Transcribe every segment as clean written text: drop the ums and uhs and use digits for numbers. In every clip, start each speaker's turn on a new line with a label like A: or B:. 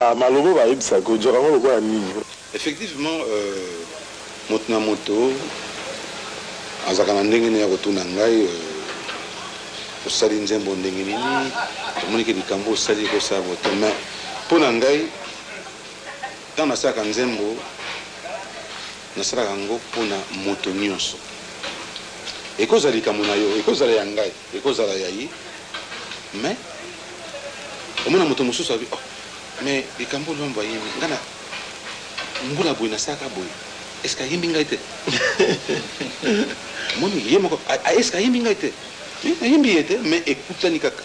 A: malobo ba yebisa ko jora mo ko ani.
B: Effectivement motna moto azakana ndenge ne ya kotuna ngai osali nzembo ndenge nini omoni ke likambo osali ko sa moto mais pona ngai tant nasaka nzembo nasalaka yango pona moto nyonso ekozala likambo na yo ekozala ya ngai ekozala ya ye mais omona moto mosusu abi mais likambo lomba yimbi ngana mbula boye nasaka boye est-ce que yimbi ngai te moni ye moko est-ce que yimbi ngai te yimbi ete mais écoutani kaka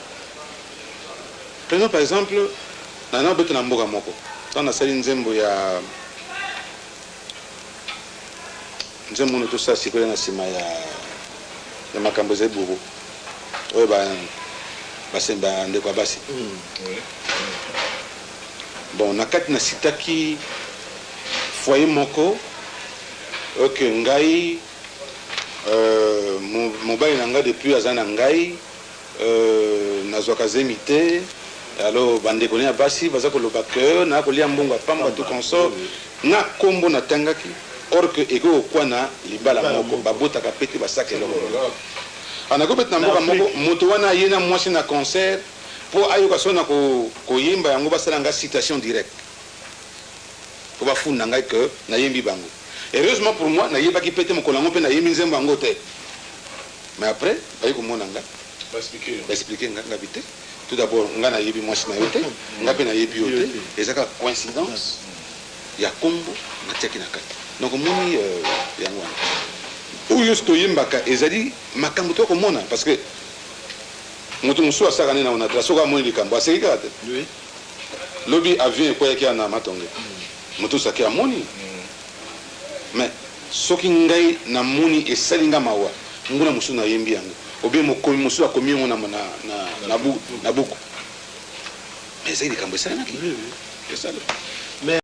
B: prenons par exemple nana beto na mboka moko tant nasali nzembo ya nzembo no to sa sikola na sima ya makambo ze bobo oyo basemba ndeko basi bon nakati na sitaki foyer moko ok ngai mobali na ngai depuis azana ngai nazwaka zemi te alors bandeko ya basi baza koloba ke na kolia mbongo apamba tout consort na kombo natangaki or que eko okwana libala moko babotaka pete basaka eloko anakobeta na mboka moko moto wana ye na mwasi na concert po ayoka so na koyemba yango basala nga citation directe po bafunda ngai ke nayembi bango heureusement pour moi nayebaki pete mokolo yango mpe nayembi nzembo yango te mais après bayi komona nga baexplike nga ngabi te tout d'abord nga nayebi mwasi na yo te nga mpe nayebi yo te ezaka coïncidence ya kombo natiaki na kati donc omoni yango wana oyo toyembaka ezali makambo to komona parce que moto mosusu asaka nini na onatra soki amoni likambo aseki kaka te lobi avion ekweyaki na matonge moto osaki amoni mais soki ngai namoni esali nga mawa nguna mosusu nayembi yango obie mokomi mosusu akomi yango na buku mais ezali likambo esalanaki esala